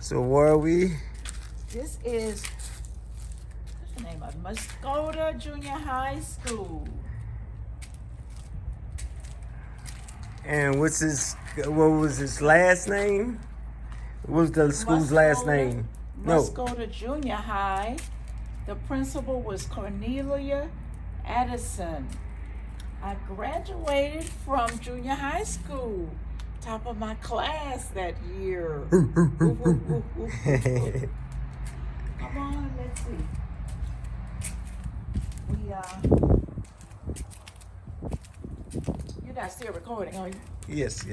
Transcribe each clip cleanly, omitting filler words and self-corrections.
So where are we? This is, what's the name of it? Muskota Junior High School. And what was his last name? What was the school's last name? No. Muskota Junior High. The principal was Cornelia Addison. I graduated from junior high school, top of my class that year. Come on, let's see. You're not still recording, are you? Yes.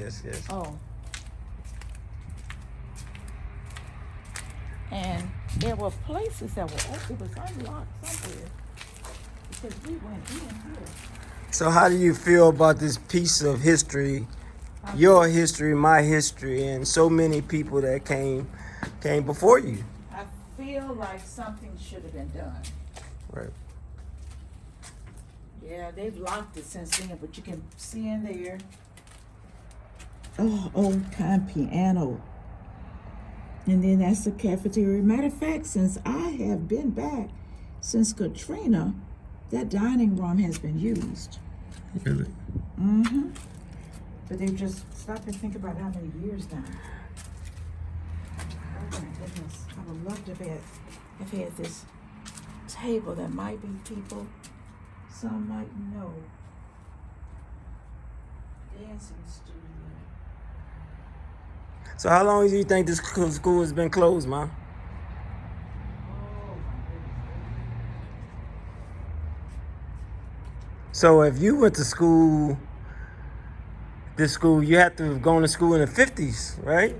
Oh. And there were places that were open. It was unlocked somewhere because we went in here. So how do you feel about this piece of history, your history, my history, and so many people that came before you? I feel like something should have been done. Right. Yeah, they've locked it since then, but you can see in there. Oh, old time piano. And then that's the cafeteria. Matter of fact, since I have been back, since Katrina, that dining room has been used. Really? Mm-hmm. But they've just stopped and think about how many years now. Oh my goodness. I would love to have had this table that might be people, some might know. Dancing studio. So how long do you think this school has been closed, man? So if you went to school, this school, you had to have gone to school in the 50s, right?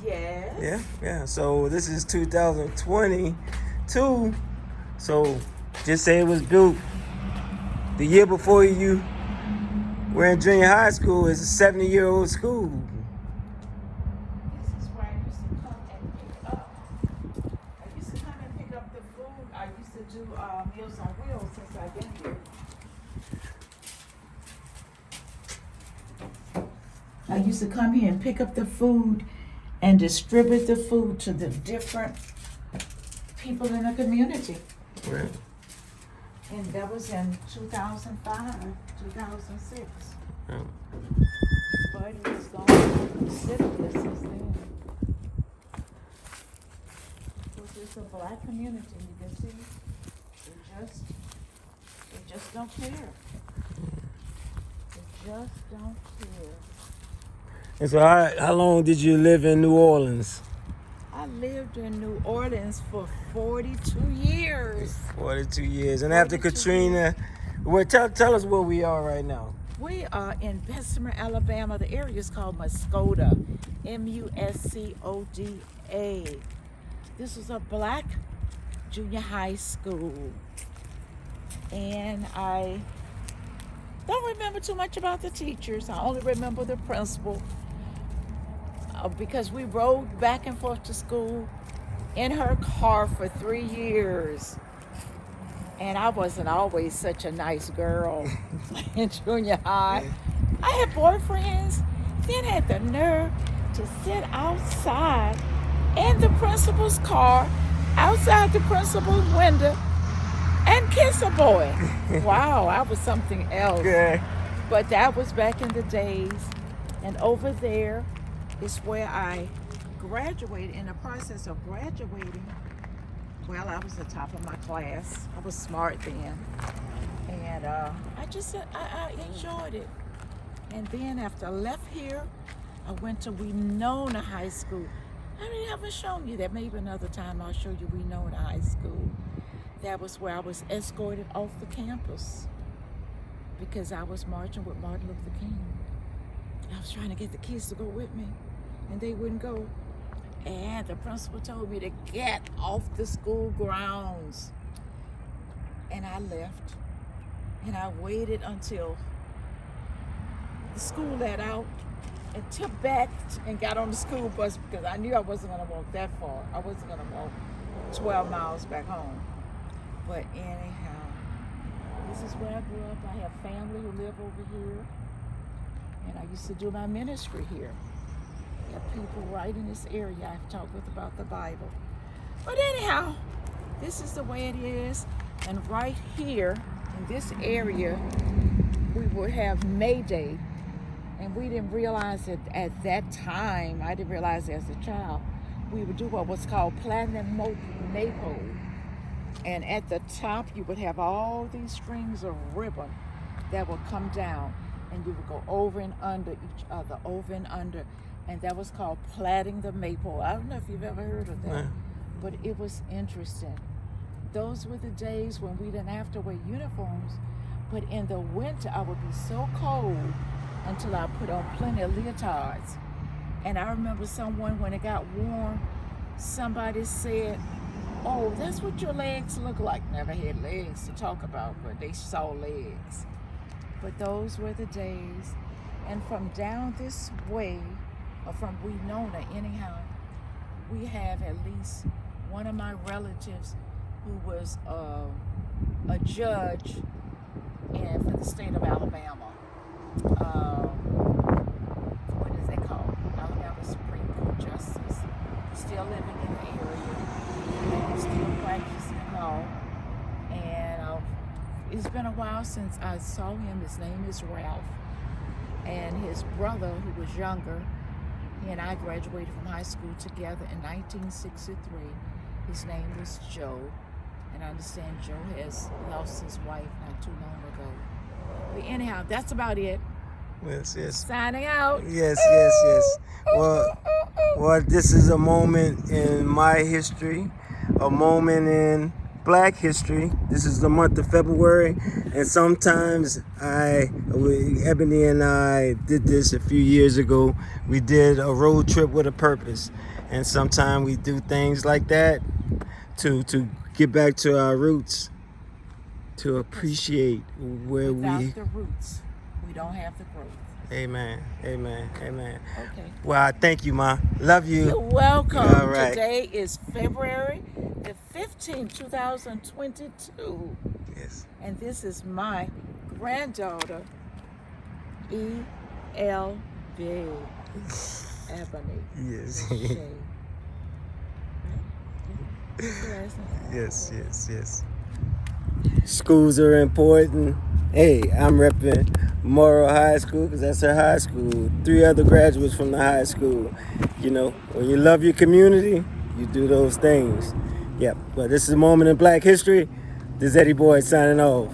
Yes. Yeah. So this is 2022. So just say it was built the year before you were in junior high school. It's a 70-year-old school. This is where I used to come and pick up. I used to come and pick up the food. I used to do Meals on Wheels since I've been here. I used to come here and pick up the food and distribute the food to the different people in the community. Right. And that was in 2005, 2006. Yeah. But it's gone city since then. Because it's a black community, you can see. They just don't care. They just don't care. And so how long did you live in New Orleans? I lived in New Orleans for 42 years. 42 years. And after Katrina, well, tell us where we are right now. We are in Bessemer, Alabama. The area is called Muskota, Muscoda. This was a black junior high school. And I don't remember too much about the teachers. I only remember the principal. Because we rode back and forth to school in her car for 3 years. And I wasn't always such a nice girl in junior high. I had boyfriends, then had the nerve to sit outside in the principal's car, outside the principal's window, and kiss a boy. Wow, I was something else. Yeah. But that was back in the days. And over there is where I graduated. In the process of graduating, well, I was the top of my class. I was smart then. And I enjoyed it. And then after I left here, I went to Winona High School. I haven't shown you that. Maybe another time I'll show you Winona High School. That was where I was escorted off the campus because I was marching with Martin Luther King. I was trying to get the kids to go with me, and they wouldn't go. And the principal told me to get off the school grounds. And I left. And I waited until the school let out and tipped back and got on the school bus because I knew I wasn't going to walk that far. I wasn't going to walk 12 miles back home. But anyhow, this is where I grew up. I have family who live over here. And I used to do my ministry here. have people right in this area I've talked with about the Bible. But anyhow, this is the way it is. And right here in this area, we would have May Day. And we didn't realize it at that time. I didn't realize it as a child. We would do what was called platinum maple. And at the top, you would have all these strings of ribbon that would come down. And you would go over and under each other, over and under. And that was called plaiting the maple. I don't know if you've ever heard of that, Yeah. but it was interesting. Those were the days when we didn't have to wear uniforms. But in the winter, I would be so cold until I put on plenty of leotards. And I remember someone, when it got warm, somebody said, "Oh, that's what your legs look like." Never had legs to talk about, but they saw legs. But those were the days. And from down this way, or from Winona anyhow, we have at least one of my relatives who was a judge for the state of Alabama. What is it called? Alabama Supreme Court Justice. He's still living in the area, and he's still practicing law. And it's been a while since I saw him. His name is Ralph. And his brother, who was younger, he and I graduated from high school together in 1963. His name was Joe. And I understand Joe has lost his wife not too long ago. But anyhow, that's about it. Yes, yes. Signing out. Yes. Well, this is a moment in my history, a moment in Black history. This is the month of February, and sometimes Ebony and I did this a few years ago. We did a road trip with a purpose, and sometimes we do things like that to get back to our roots, to appreciate where Without we. the roots, we don't have the growth. Amen. Okay. Well, I thank you, Ma. Love you. You're welcome. All right. Today is February the 15th, 2022. Yes. And this is my granddaughter, E.L.B. Ebony. Yes. Shea. Right? Yes. Schools are important. Hey, I'm repping Morrow High School because that's her high school. 3 other graduates from the high school. You know, when you love your community, you do those things. Yep. But this is a moment in Black history. This is Eddie Boyd signing off.